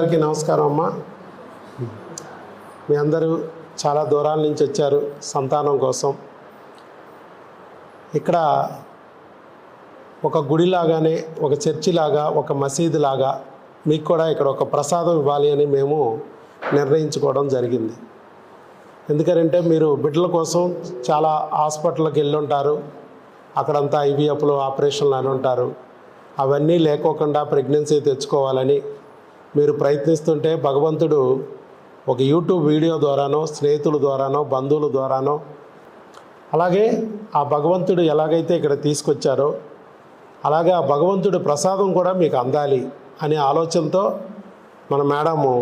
అందరికీ నమస్కారం అమ్మ. మీ అందరూ చాలా దూరాల నుంచి వచ్చారు సంతానం కోసం. ఇక్కడ ఒక గుడిలాగానే, ఒక చర్చిలాగా, ఒక మసీదు లాగా మీకు కూడా ఇక్కడ ఒక ప్రసాదం ఇవ్వాలి అని మేము నిర్ణయించుకోవడం జరిగింది. ఎందుకంటే మీరు బిడ్డల కోసం చాలా హాస్పిటల్కి వెళ్ళి ఉంటారు, అక్కడంతా ఐవీఎఫ్లు ఆపరేషన్లు అని ఉంటారు. అవన్నీ లేకోకుండా ప్రెగ్నెన్సీ తెచ్చుకోవాలని మీరు ప్రయత్నిస్తుంటే భగవంతుడు ఒక యూట్యూబ్ వీడియో ద్వారానో, స్నేహితుల ద్వారానో, బంధువుల ద్వారానో, అలాగే ఆ భగవంతుడు ఎలాగైతే ఇక్కడ తీసుకొచ్చారో అలాగే ఆ భగవంతుడి ప్రసాదం కూడా మీకు అందాలి అనే ఆలోచనతో మన మేడము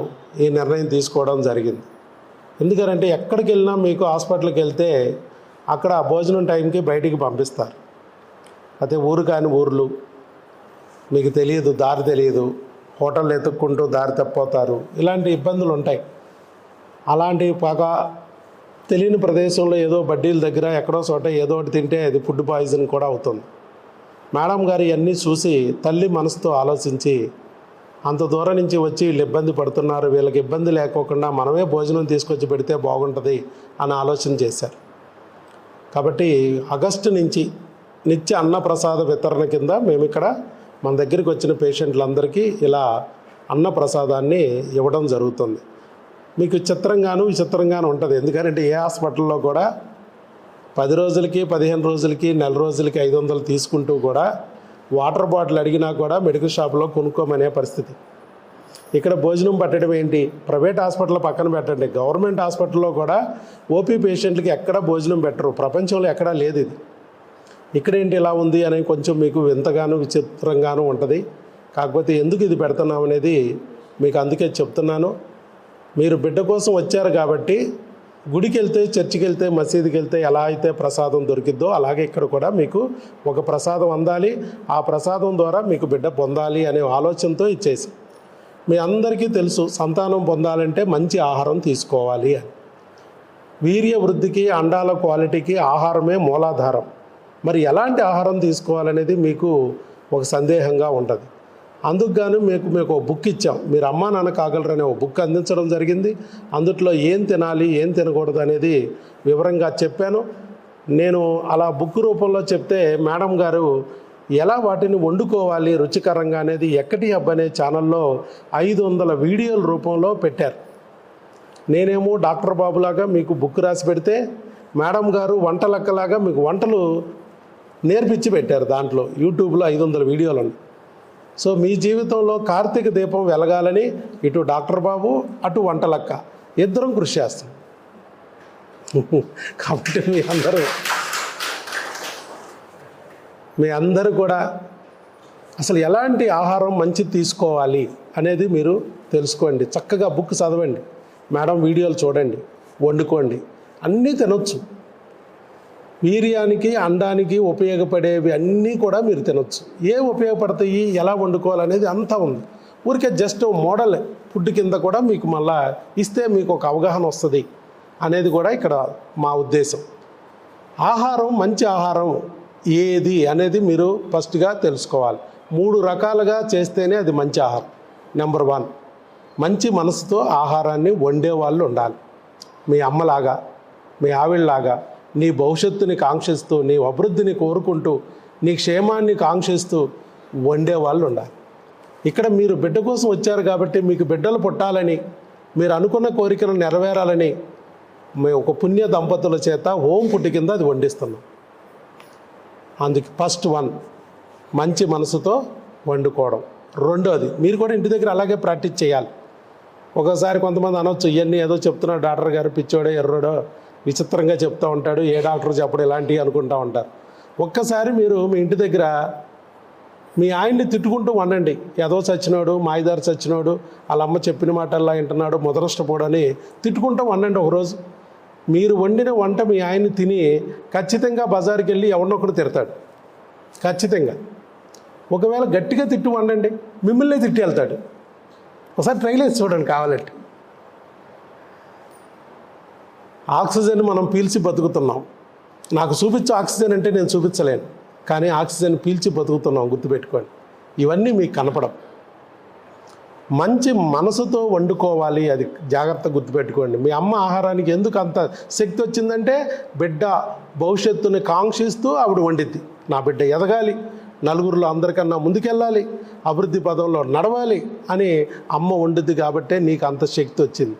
ఈ నిర్ణయం తీసుకోవడం జరిగింది. ఎందుకంటే ఎక్కడికి వెళ్ళినా మీకు హాస్పిటల్కి వెళ్తే అక్కడ భోజనం టైంకి బయటికి పంపిస్తారు. అయితే ఊరు కాని ఊర్లు, మీకు తెలియదు, దారి తెలియదు, హోటల్ ఎత్తుక్కుంటూ దారి తప్పిపోతారు, ఇలాంటి ఇబ్బందులు ఉంటాయి. అలాంటి బాగా తెలియని ప్రదేశంలో ఏదో బడ్డీల దగ్గర ఎక్కడో చోట ఏదో ఒకటి తింటే అది ఫుడ్ పాయిజన్ కూడా అవుతుంది. మేడం గారు ఇవన్నీ చూసి తల్లి మనసుతో ఆలోచించి అంత దూరం నుంచి వచ్చి వీళ్ళు ఇబ్బంది పడుతున్నారు, వీళ్ళకి ఇబ్బంది లేకోకుండా మనమే భోజనం తీసుకొచ్చి పెడితే బాగుంటుంది అని ఆలోచన చేశారు. కాబట్టి ఆగస్టు నుంచి నిత్య అన్నప్రసాద వితరణ కింద మేము ఇక్కడ మన దగ్గరికి వచ్చిన పేషెంట్లందరికీ ఇలా అన్నప్రసాదాన్ని ఇవ్వడం జరుగుతుంది. మీకు చిత్రంగాను విచిత్రంగాను ఉంటుంది. ఎందుకంటే ఏ హాస్పిటల్లో కూడా 10 రోజులకి, 15 రోజులకి, నెల రోజులకి 500 తీసుకుంటూ కూడా వాటర్ బాటిల్ అడిగినా కూడా మెడికల్ షాప్లో కొనుక్కోమనే పరిస్థితి. ఇక్కడ భోజనం పెట్టడం ఏంటి? ప్రైవేట్ హాస్పిటల్ పక్కన పెట్టండి, గవర్నమెంట్ హాస్పిటల్లో కూడా ఓపీ పేషెంట్లకి ఎక్కడా భోజనం పెట్టరు, ప్రపంచంలో ఎక్కడా లేదు ఇది. ఇక్కడేంటి ఇలా ఉంది అని కొంచెం మీకు వింతగాను విచిత్రంగాను ఉంటుంది. కాకపోతే ఎందుకు ఇది పెడుతున్నాం అనేది మీకు అందుకే చెప్తున్నాను. మీరు బిడ్డ కోసం వచ్చారు కాబట్టి గుడికి వెళ్తే, చర్చికి వెళ్తే, మసీదుకి వెళ్తే ఎలా అయితే ప్రసాదం దొరికిద్దో అలాగే ఇక్కడ కూడా మీకు ఒక ప్రసాదం అందాలి, ఆ ప్రసాదం ద్వారా మీకు బిడ్డ పొందాలి అనే ఆలోచనతో ఇచ్చేసి. మీ అందరికీ తెలుసు సంతానం పొందాలంటే మంచి ఆహారం తీసుకోవాలి అని. వీర్య వృద్ధికి, అండాల క్వాలిటీకి ఆహారమే మూలాధారం. మరి ఎలాంటి ఆహారం తీసుకోవాలనేది మీకు ఒక సందేహంగా ఉంటుంది. అందుకు గాను మీకు ఒక బుక్ ఇచ్చాం. మీరు అమ్మా నాన్న కాగలరనే ఒక బుక్ అందించడం జరిగింది. అందుట్లో ఏం తినాలి, ఏం తినకూడదు అనేది వివరంగా చెప్పాను. నేను అలా బుక్ రూపంలో చెప్తే మేడం గారు ఎలా వాటిని వండుకోవాలి రుచికరంగా అనేది ఎక్కటి హబ్ అనే ఛానల్లో 500 వీడియోల రూపంలో పెట్టారు. నేనేమో డాక్టర్ బాబులాగా మీకు బుక్ రాసి పెడితే మేడం గారు వంట లెక్కలాగా మీకు వంటలు నేర్పించి పెట్టారు. దాంట్లో యూట్యూబ్లో 500 వీడియోలు ఉన్నాయి. సో మీ జీవితంలో కార్తీక దీపం వెలగాలని ఇటు డాక్టర్ బాబు, అటు వంటలక్క ఇద్దరం కృషి చేస్తాం. కాబట్టి మీ అందరూ కూడా అసలు ఎలాంటి ఆహారం మంచి తీసుకోవాలి అనేది మీరు తెలుసుకోండి. చక్కగా బుక్ చదవండి, మేడం వీడియోలు చూడండి, వండుకోండి, అన్నీ తినొచ్చు. వీర్యానికి, అండానికి ఉపయోగపడేవి అన్నీ కూడా మీరు తినొచ్చు. ఏ ఉపయోగపడతాయి, ఎలా వండుకోవాలనేది అంతా ఉంది. ఊరికే జస్ట్ మోడల్ ఫుడ్ కింద కూడా మీకు మళ్ళా ఇస్తే మీకు ఒక అవగాహన వస్తుంది అనేది కూడా ఇక్కడ మా ఉద్దేశం. ఆహారం, మంచి ఆహారం ఏది అనేది మీరు ఫస్ట్గా తెలుసుకోవాలి. 3 రకాలుగా చేస్తేనే అది మంచి ఆహారం. నెంబర్ 1, మంచి మనసుతో ఆహారాన్ని వండేవాళ్ళు ఉండాలి. మీ అమ్మలాగా, మీ ఆవిడలాగా నీ భవిష్యత్తుని కాంక్షిస్తూ, నీ అభివృద్ధిని కోరుకుంటూ, నీ క్షేమాన్ని కాంక్షిస్తూ వండేవాళ్ళు ఉండాలి. ఇక్కడ మీరు బిడ్డ కోసం వచ్చారు కాబట్టి మీకు బిడ్డలు పుట్టాలని, మీరు అనుకున్న కోరికను నెరవేరాలని మేము ఒక పుణ్య దంపతుల చేత హోమ్ ఫుడ్ కింద అది వండిస్తున్నాం. అందుకు ఫస్ట్ 1 మంచి మనసుతో వండుకోవడం. 2వది మీరు కూడా ఇంటి దగ్గర అలాగే ప్రాక్టీస్ చేయాలి. ఒకసారి కొంతమంది అనొచ్చు, ఇవన్నీ ఏదో చెప్తున్నాడు డాక్టర్ గారు, పిచ్చోడో ఎర్రోడో విచిత్రంగా చెప్తూ ఉంటాడు, ఏ డాక్టర్ చెప్పడు ఇలాంటివి అనుకుంటూ ఉంటారు. ఒక్కసారి మీరు మీ ఇంటి దగ్గర మీ ఆయన్ని తిట్టుకుంటూ వండండి. ఏదో చచ్చినోడు, మాయదారి చచ్చినోడు, వాళ్ళ అమ్మ చెప్పిన మాటల్లా వింటున్నాడు, ముదరష్టపోడని తిట్టుకుంటూ వండండి. ఒకరోజు మీరు వండిన వంట మీ ఆయన్ని తిని ఖచ్చితంగా బజారుకి వెళ్ళి ఎవరినొకడు తిడతాడు ఖచ్చితంగా. ఒకవేళ గట్టిగా తిట్టు వండండి, మిమ్మల్నే తిట్టి వెళ్తాడు. ఒకసారి ట్రై చేసి చూడండి కావాలంటే. ఆక్సిజన్ మనం పీల్చి బతుకుతున్నాం. నాకు చూపించు ఆక్సిజన్ అంటే నేను చూపించలేను, కానీ ఆక్సిజన్ పీల్చి బతుకుతున్నాం, గుర్తుపెట్టుకోండి. ఇవన్నీ మీకు కనపడం. మంచి మనసుతో వండుకోవాలి, అది జాగ్రత్త గుర్తుపెట్టుకోండి. మీ అమ్మ ఆహారానికి ఎందుకు అంత శక్తి వచ్చిందంటే బిడ్డ భవిష్యత్తుని కాంక్షిస్తూ ఆవిడ వండిద్ది. నా బిడ్డ ఎదగాలి, నలుగురిలో అందరికన్నా ముందుకెళ్ళాలి, అభివృద్ధి పదంలో నడవాలి అని అమ్మ వండుద్ది కాబట్టే నీకు అంత శక్తి వచ్చింది.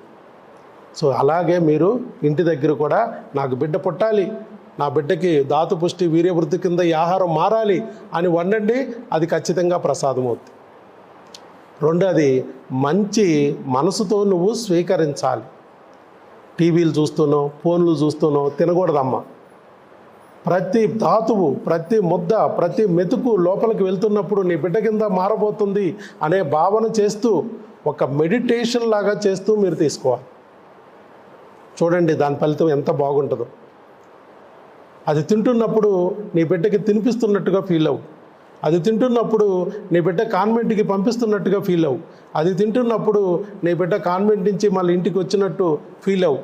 సో అలాగే మీరు ఇంటి దగ్గర కూడా నాకు బిడ్డ పుట్టాలి, నా బిడ్డకి ధాతు పుష్టి వీర్యవృద్ధి కింద ఈ ఆహారం మారాలి అని వండండి, అది ఖచ్చితంగా ప్రసాదం అవుతుంది. రెండోది మంచి మనసుతో నువ్వు స్వీకరించాలి. టీవీలు చూస్తున్నావు, ఫోన్లు చూస్తున్నావు, తినకూడదమ్మా. ప్రతి ధాతువు, ప్రతి ముద్ద, ప్రతి మెతుకు లోపలికి వెళ్తున్నప్పుడు నీ బిడ్డ కింద మారబోతుంది అనే భావన చేస్తూ ఒక మెడిటేషన్ లాగా చేస్తూ మీరు తీసుకోవాలి. చూడండి దాని ఫలితం ఎంత బాగుంటుందో. అది తింటున్నప్పుడు నీ బిడ్డకి తినిపిస్తున్నట్టుగా ఫీల్ అవ్వు. అది తింటున్నప్పుడు నీ బిడ్డ కాన్వెంట్కి పంపిస్తున్నట్టుగా ఫీల్ అవ్వు. అది తింటున్నప్పుడు నీ బిడ్డ కాన్వెంట్ నుంచి మళ్ళీ ఇంటికి వచ్చినట్టు ఫీల్ అవ్వు.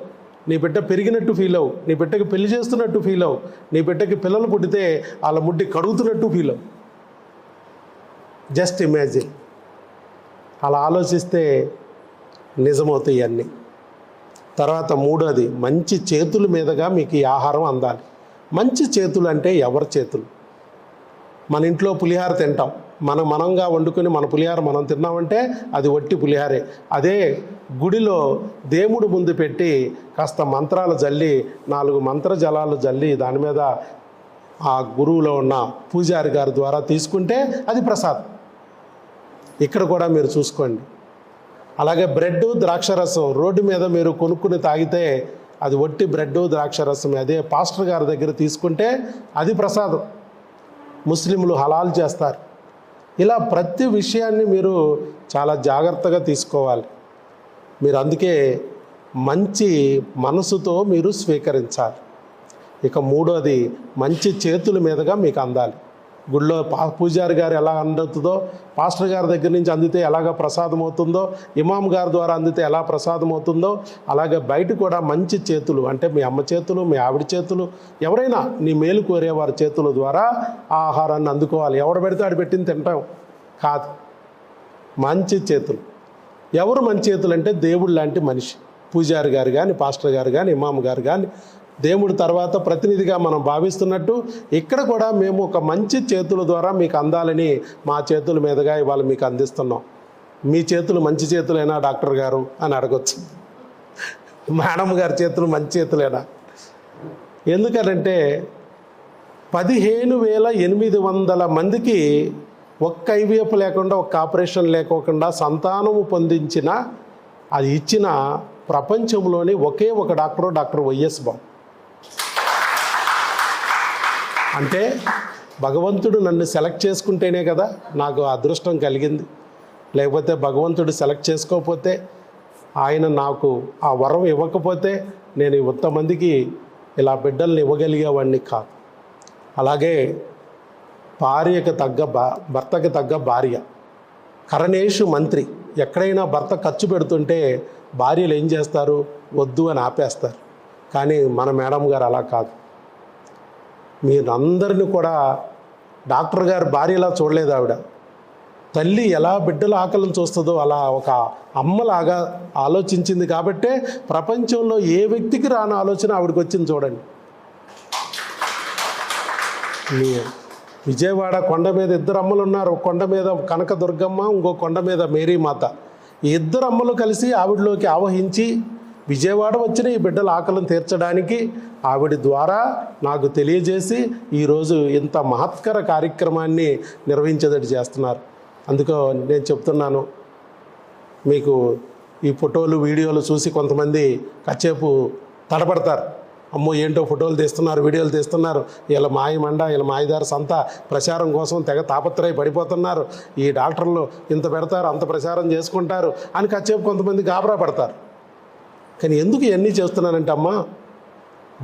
నీ బిడ్డ పెరిగినట్టు ఫీల్ అవ్వు. నీ బిడ్డకి పెళ్లి చేస్తున్నట్టు ఫీల్ అవ్వు. నీ బిడ్డకి పిల్లలు పుట్టితే వాళ్ళ ముడ్డి కడుగుతున్నట్టు ఫీల్ అవ్వు. Just imagine. అలా ఆలోచిస్తే నిజమవుతాయి అన్నీ. తర్వాత మూడోది, మంచి చేతుల మీదుగా మీకు ఈ ఆహారం అందాలి. మంచి చేతులు అంటే ఎవరి చేతులు? మన ఇంట్లో పులిహార తింటాం, మనంగా వండుకొని మన పులిహార మనం తిన్నామంటే అది వట్టి పులిహారే. అదే గుడిలో దేవుడు ముందు పెట్టి కాస్త మంత్రాలు జల్లి, 4 మంత్ర జలాలు జల్లి దాని మీద ఆ గురువులో ఉన్న పూజారి గారి ద్వారా తీసుకుంటే అది ప్రసాదం. ఇక్కడ కూడా మీరు చూసుకోండి. అలాగే బ్రెడ్ ద్రాక్షరసం రోడ్డు మీద మీరు కొనుక్కుని తాగితే అది వట్టి బ్రెడ్ ద్రాక్షరసం. అదే పాస్టర్ గారి దగ్గర తీసుకుంటే అది ప్రసాదం. ముస్లింలు హలాల్ చేస్తారు. ఇలా ప్రతి విషయాన్ని మీరు చాలా జాగ్రత్తగా తీసుకోవాలి. మీరు అందుకే మంచి మనసుతో మీరు స్వీకరించాలి. ఇక మూడోది, మంచి చేతుల మీదుగా మీకు అందాలి. గుళ్ళో పూజారి గారు ఎలా అందుతుందో, పాస్టర్ గారి దగ్గర నుంచి అందితే ఎలాగ ప్రసాదం అవుతుందో, ఇమాం గారి ద్వారా అందితే ఎలా ప్రసాదం అవుతుందో, అలాగే బయట కూడా మంచి చేతులు అంటే మీ అమ్మ చేతులు, మీ ఆవిడ చేతులు, ఎవరైనా నీ మేలు కోరేవారి చేతుల ద్వారా ఆ ఆహారాన్ని అందుకోవాలి. ఎవడు పెడితే ఆడు పెట్టింది తింటాం కాదు. మంచి చేతులు. ఎవరు మంచి చేతులు అంటే దేవుడు లాంటి మనిషి. పూజారి గారు కానీ, పాస్టర్ గారు కానీ, ఇమాం గారు కానీ, దేవుడి తర్వాత ప్రతినిధిగా మనం భావిస్తున్నట్టు ఇక్కడ కూడా మేము ఒక మంచి చేతుల ద్వారా మీకు అందాలని మా చేతుల మీదుగా ఇవాళ మీకు అందిస్తున్నాం. మీ చేతులు మంచి చేతులేనా డాక్టర్ గారు అని అడగొచ్చు. మేడం గారి చేతులు మంచి చేతులేనా? ఎందుకనంటే 15,800 మందికి ఒక్క ఐవీఎఫ్ లేకుండా, ఒక్క ఆపరేషన్ లేకోకుండా సంతానము పొందించిన, అది ఇచ్చిన ప్రపంచంలోని ఒకే ఒక డాక్టర్ వైఎస్ బాబు. అంటే భగవంతుడు నన్ను సెలెక్ట్ చేసుకుంటేనే కదా నాకు అదృష్టం కలిగింది. లేకపోతే భగవంతుడు సెలెక్ట్ చేసుకోకపోతే, ఆయన నాకు ఆ వరం ఇవ్వకపోతే నేను ఇంతమందికి ఇలా బిడ్డల్ని ఇవ్వగలిగేవాడిని కాదు. అలాగే భార్యకు తగ్గ భర్తకి తగ్గ భార్య. కరణేషు మంత్రి. ఎక్కడైనా భర్త ఖర్చు పెడుతుంటే భార్యలు ఏం చేస్తారు? వద్దు అని ఆపేస్తారు. కానీ మన మేడం గారు అలా కాదు. మీరందరిని కూడా డాక్టర్ గారు భార్యలా చూడలేదు ఆవిడ. తల్లి ఎలా బిడ్డల ఆకలిని చూస్తుందో అలా ఒక అమ్మలాగా ఆలోచించింది కాబట్టే ప్రపంచంలో ఏ వ్యక్తికి రాని ఆలోచన ఆవిడకి వచ్చింది. చూడండి, విజయవాడ కొండ మీద 2 అమ్మలు ఉన్నారు. కొండ మీద కనకదుర్గమ్మ, ఇంకో కొండ మీద మేరీమాత. ఈ 2 అమ్మలు కలిసి ఆవిడలోకి ఆవహించి విజయవాడ వచ్చిన ఈ బిడ్డల ఆకలిని తీర్చడానికి ఆవిడ ద్వారా నాకు తెలియజేసి ఈరోజు ఇంత మహత్కర కార్యక్రమాన్ని నిర్వహించేటట్టు చేస్తున్నారు. అందుకో నేను చెప్తున్నాను, మీకు ఈ ఫోటోలు వీడియోలు చూసి కొంతమంది కాసేపు తడబడతారు. అమ్మో ఏంటో ఫోటోలు తీస్తున్నారు, వీడియోలు తీస్తున్నారు, వీళ్ళ మాయమండ, వీళ్ళ మాయదార సంత ప్రచారం కోసం తెగ తాపత్రయ పడిపోతున్నారు, ఈ డాక్టర్లు ఇంత పెడతారు, అంత ప్రచారం చేసుకుంటారు అని కాసేపు కొంతమంది గాబరా పడతారు. కానీ ఎందుకు ఇవన్నీ చేస్తున్నానంటే అమ్మా,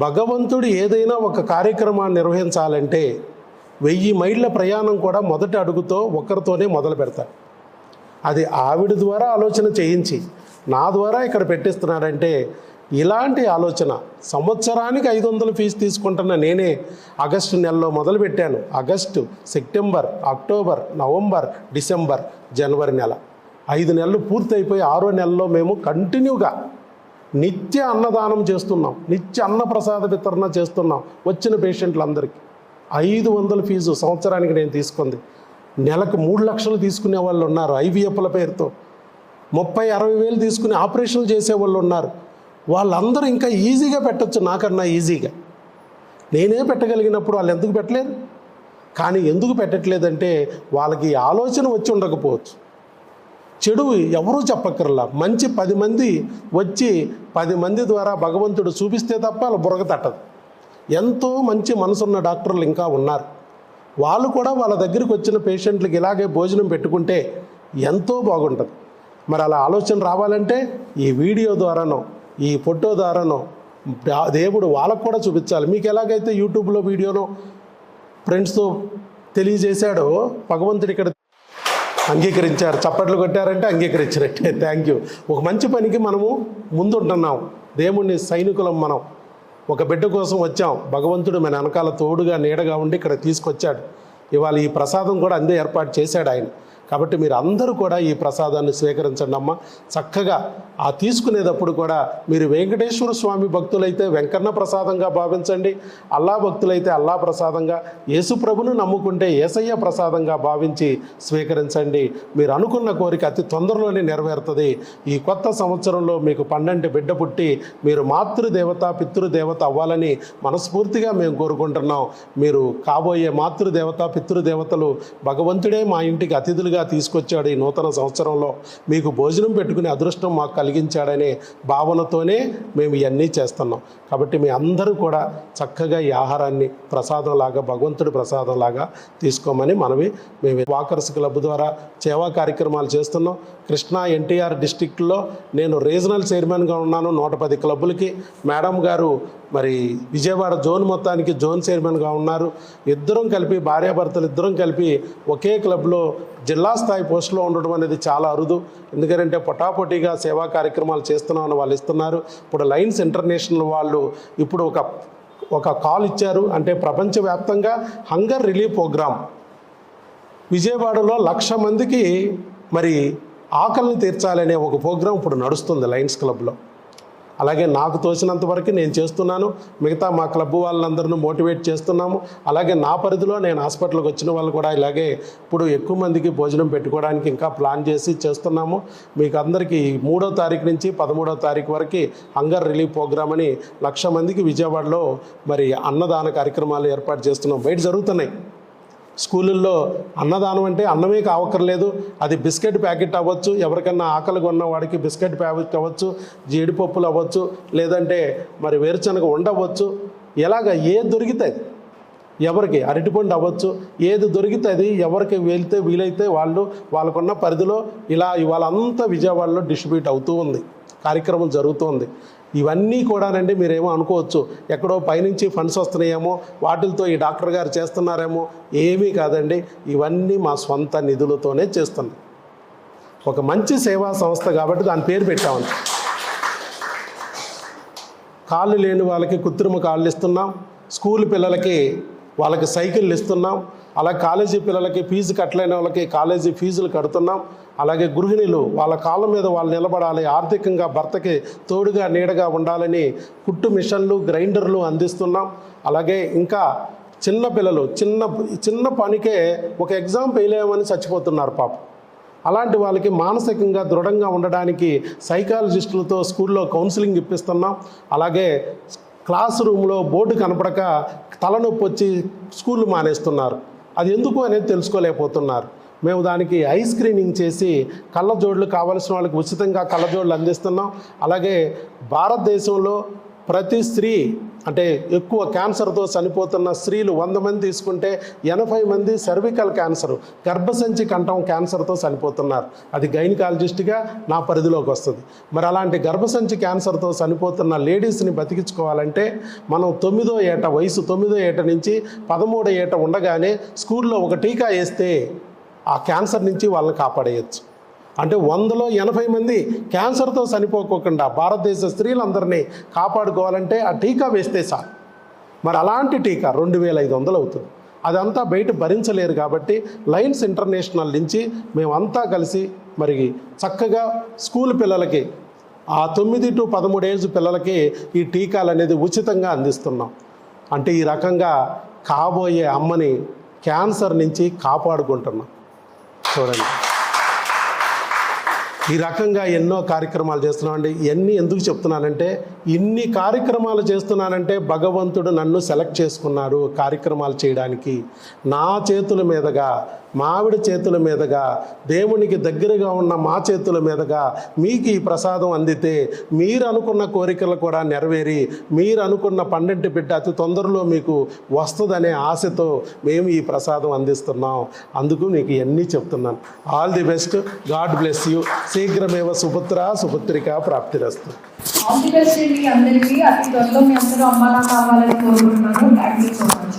భగవంతుడు ఏదైనా ఒక కార్యక్రమాన్ని నిర్వహించాలంటే 1000 మైళ్ళ ప్రయాణం కూడా మొదటి అడుగుతో ఒక్కరితోనే మొదలు పెడతాడు. అది ఆవిడ ద్వారా ఆలోచన చేయించి నా ద్వారా ఇక్కడ పెట్టిస్తున్నాడంటే, ఇలాంటి ఆలోచన సంవత్సరానికి 500 ఫీజు తీసుకుంటున్న నేనే ఆగస్టు నెలలో మొదలుపెట్టాను. August, September, October, November, December, జనవరి నెల 5 నెలలు పూర్తయిపోయి 6వ నెలలో మేము కంటిన్యూగా నిత్య అన్నదానం చేస్తున్నాం, నిత్య అన్నప్రసాద వితరణ చేస్తున్నాం వచ్చిన పేషెంట్లందరికీ. 500 ఫీజు సంవత్సరానికి నేను తీసుకుంది. నెలకు 3 లక్షలు తీసుకునే వాళ్ళు ఉన్నారు ఐవీఎఫ్ల పేరుతో. 30-60 వేలు తీసుకుని ఆపరేషన్లు చేసేవాళ్ళు ఉన్నారు. వాళ్ళందరూ ఇంకా ఈజీగా పెట్టచ్చు, నాకన్నా ఈజీగా. నేనే పెట్టగలిగినప్పుడు వాళ్ళు ఎందుకు పెట్టలేరు? కానీ ఎందుకు పెట్టట్లేదంటే వాళ్ళకి ఆలోచన వచ్చి ఉండకపోవచ్చు. చెడు ఎవరూ చెప్పక్కర్లా, మంచి 10 మంది వచ్చి 10 మంది ద్వారా భగవంతుడు చూపిస్తే తప్ప వాళ్ళ బుర్రగ తట్టదు. ఎంతో మంచి మనసున్న డాక్టర్లు ఇంకా ఉన్నారు. వాళ్ళు కూడా వాళ్ళ దగ్గరికి వచ్చిన పేషెంట్లకి ఇలాగే భోజనం పెట్టుకుంటే ఎంతో బాగుంటుంది. మరి అలా ఆలోచన రావాలంటే ఈ వీడియో ద్వారానో ఈ ఫోటో ద్వారానో దేవుడు వాళ్ళకు కూడా చూపించాలి. మీకు ఎలాగైతే యూట్యూబ్లో వీడియోలో ఫ్రెండ్స్తో తెలియజేశాడో భగవంతుడు ఇక్కడ అంగీకరించారు. చప్పట్లు కొట్టారంటే అంగీకరించినట్టే. Thank you. ఒక మంచి పనికి మనము ముందుంటున్నాం. దేవుణ్ణి సైనికులం మనం. ఒక బిడ్డ కోసం వచ్చాం. భగవంతుడు మన వెనకాల తోడుగా నీడగా ఉండి ఇక్కడ తీసుకొచ్చాడు. ఇవాళ ఈ ప్రసాదం కూడా అందే ఏర్పాటు చేశాడు ఆయన. కాబట్టి మీరు అందరూ కూడా ఈ ప్రసాదాన్ని స్వీకరించండి అమ్మ. చక్కగా ఆ తీసుకునేటప్పుడు కూడా మీరు వెంకటేశ్వర స్వామి భక్తులైతే వెంకన్న ప్రసాదంగా భావించండి, అల్లా భక్తులైతే అల్లా ప్రసాదంగా, యేసు ప్రభును నమ్ముకుంటే యేసయ్య ప్రసాదంగా భావించి స్వీకరించండి. మీరు అనుకున్న కోరిక అతి తొందరలోనే నెరవేరుతుంది. ఈ కొత్త సంవత్సరంలో మీకు 12 బిడ్డ పుట్టి మీరు మాతృదేవత పితృదేవత అవ్వాలని మనస్ఫూర్తిగా మేము కోరుకుంటున్నాం. మీరు కాబోయే మాతృదేవత పితృదేవతలు భగవంతుడే మా ఇంటికి అతిథులుగా తీసుకొచ్చాడు. ఈ నూతన సంవత్సరంలో మీకు భోజనం పెట్టుకునే అదృష్టం మాకు కలిగించాడనే భావనతోనే మేము ఇవన్నీ చేస్తున్నాం. కాబట్టి మీ అందరూ కూడా చక్కగా ఈ ఆహారాన్ని ప్రసాదంలాగా భగవంతుడి ప్రసాదంలాగా తీసుకోమని మనవి. మేము వాకర్స్ క్లబ్ ద్వారా సేవా కార్యక్రమాలు చేస్తున్నాం. కృష్ణా ఎన్టీఆర్ డిస్టిక్లో నేను రీజనల్ చైర్మన్గా ఉన్నాను 110 క్లబ్బులకి. మేడం గారు మరి విజయవాడ జోన్ మొత్తానికి జోన్ చైర్మన్గా ఉన్నారు. ఇద్దరం కలిపి భార్యాభర్తలు ఇద్దరం కలిపి ఒకే క్లబ్లో జిల్లా స్థాయి పోస్టులో ఉండడం అనేది చాలా అరుదు. ఎందుకంటే పొటాపోటీగా సేవా కార్యక్రమాలు చేస్తున్నామని వాళ్ళు ఇస్తున్నారు. ఇప్పుడు లయన్స్ ఇంటర్నేషనల్ వాళ్ళు ఇప్పుడు ఒక కాల్ ఇచ్చారు. అంటే ప్రపంచవ్యాప్తంగా హంగర్ రిలీఫ్ ప్రోగ్రామ్ విజయవాడలో 1,00,000 మందికి మరి ఆకలిని తీర్చాలనే ఒక ప్రోగ్రాం ఇప్పుడు నడుస్తుంది లయన్స్ క్లబ్లో. అలాగే నాకు తోచినంత వరకు నేను చేస్తున్నాను. మిగతా మా క్లబ్ వాళ్ళందరినీ మోటివేట్ చేస్తున్నాము. అలాగే నా పరిధిలో నేను హాస్పిటల్కి వచ్చిన వాళ్ళు కూడా ఇలాగే ఇప్పుడు ఎక్కువ మందికి భోజనం పెట్టుకోవడానికి ఇంకా ప్లాన్ చేసి చేస్తున్నాము. మీకు అందరికీ 3వ తారీఖు నుంచి 13వ తారీఖు వరకు హంగర్ రిలీఫ్ ప్రోగ్రామ్ అని 1,00,000 మందికి విజయవాడలో మరి అన్నదాన కార్యక్రమాలు ఏర్పాటు చేస్తున్నాం. బయట జరుగుతున్నాయి. స్కూళ్ళల్లో అన్నదానం అంటే అన్నమే కావక్కర్లేదు, అది బిస్కెట్ ప్యాకెట్ అవ్వచ్చు, ఎవరికన్నా ఆకలిగా ఉన్న వాడికి బిస్కెట్ ప్యాకెట్ అవ్వచ్చు, జీడిపప్పులు అవ్వచ్చు, లేదంటే మరి వేరుశనగ ఉండవచ్చు. ఎలాగ ఏది దొరికితుంది ఎవరికి, అరటిపండు అవ్వచ్చు, ఏది దొరికితుంది ఎవరికి వెళ్తే వీలైతే వాళ్ళు వాళ్ళకున్న పరిధిలో ఇలా ఇవాళ అంతా విజయవాడలో డిస్ట్రిబ్యూట్ అవుతూ ఉంది, కార్యక్రమం జరుగుతుంది. ఇవన్నీ కూడానండి మీరేమో అనుకోవచ్చు ఎక్కడో పైనుంచి ఫండ్స్ వస్తున్నాయేమో వాటితో ఈ డాక్టర్ గారు చేస్తున్నారేమో. ఏమీ కాదండి, ఇవన్నీ మా స్వంత నిధులతోనే చేస్తున్నాం. ఒక మంచి సేవా సంస్థ కాబట్టి దాని పేరు పెట్టామని. కాళ్ళు లేని వాళ్ళకి కృత్రిమ కాళ్ళు ఇస్తున్నాం, స్కూల్ పిల్లలకి వాళ్ళకి సైకిళ్ళు ఇస్తున్నాం, అలాగే కాలేజీ పిల్లలకి ఫీజు కట్టలేని వాళ్ళకి కాలేజీ ఫీజులు కడుతున్నాం. అలాగే గృహిణులు వాళ్ళ కాళ్ళ మీద వాళ్ళు నిలబడాలి, ఆర్థికంగా భర్తకి తోడుగా నీడగా ఉండాలని కుట్టు మిషన్లు గ్రైండర్లు అందిస్తున్నాం. అలాగే ఇంకా చిన్న పిల్లలు చిన్న పనికే ఒక ఎగ్జామ్ ఫెయిల్ అయ్యామని చచ్చిపోతున్నారు పాపం. అలాంటి వాళ్ళకి మానసికంగా దృఢంగా ఉండడానికి సైకాలజిస్టులతో స్కూల్లో కౌన్సిలింగ్ ఇప్పిస్తున్నాం. అలాగే క్లాస్ రూమ్లో బోర్డు కనపడక తలనొప్పి వచ్చి స్కూళ్ళు మానేస్తున్నారు. అది ఎందుకు అనేది తెలుసుకోలేకపోతున్నారు. మేము దానికి ఐ స్క్రీనింగ్ చేసి కళ్ళజోడులు కావలసిన వాళ్ళకి ఉచితంగా కళ్ళజోడులు అందిస్తున్నాం. అలాగే భారతదేశంలో ప్రతి స్త్రీ అంటే ఎక్కువ క్యాన్సర్తో చనిపోతున్న స్త్రీలు 100 మంది తీసుకుంటే 80 మంది సర్వికల్ క్యాన్సర్ గర్భసంచి కంఠం క్యాన్సర్తో చనిపోతున్నారు. అది గైనకాలజిస్ట్గా నా పరిధిలోకి వస్తుంది. మరి అలాంటి గర్భసంచి క్యాన్సర్తో చనిపోతున్న లేడీస్ని బతికించుకోవాలంటే మనం 9వ ఏట వయసు 9వ ఏట నుంచి 13వ ఏట ఉండగానే స్కూల్లో ఒక టీకా వేస్తే ఆ క్యాన్సర్ నుంచి వాళ్ళని కాపాడేయచ్చు. అంటే 100లో 80 మంది క్యాన్సర్తో చనిపోకుండా భారతదేశ స్త్రీలందరినీ కాపాడుకోవాలంటే ఆ టీకా వేస్తే సార్. మరి అలాంటి టీకా 2,500 అవుతుంది. అదంతా బయట భరించలేరు కాబట్టి లయన్స్ ఇంటర్నేషనల్ నుంచి మేమంతా కలిసి మరి చక్కగా స్కూల్ పిల్లలకి ఆ 9 to 13 ఏజ్ పిల్లలకి ఈ టీకాలు అనేది ఉచితంగా అందిస్తున్నాం. అంటే ఈ రకంగా కాబోయే అమ్మని క్యాన్సర్ నుంచి కాపాడుకుంటున్నాం. చూడండి, ఈ రకంగా ఎన్నో కార్యక్రమాలు చేస్తున్నామండి. ఇవన్నీ ఎందుకు చెప్తున్నానంటే, ఇన్ని కార్యక్రమాలు చేస్తున్నానంటే భగవంతుడు నన్ను సెలెక్ట్ చేసుకున్నాడు కార్యక్రమాలు చేయడానికి. నా చేతుల మీదుగా, మావిడ చేతుల మీదుగా, దేవునికి దగ్గరగా ఉన్న మా చేతుల మీదుగా మీకు ఈ ప్రసాదం అందితే మీరు అనుకున్న కోరికలు కూడా నెరవేరి మీరు అనుకున్న పండంటి బిడ్డ అతి తొందరలో మీకు వస్తుందనే ఆశతో మేము ఈ ప్రసాదం అందిస్తున్నాం. అందుకు మీకు ఇవన్నీ చెప్తున్నాను. All the best. God bless you. శీఘ్రమేవ సుపుత్ర సుపుత్రిక ప్రాప్తిరస్తు. ఆల్ ది బెస్ట్ అండి అందరికీ. అతి త్వరలో మీ అందరూ అమ్మాలా కావాలని కోరుకుంటున్నాను. Thank you so much.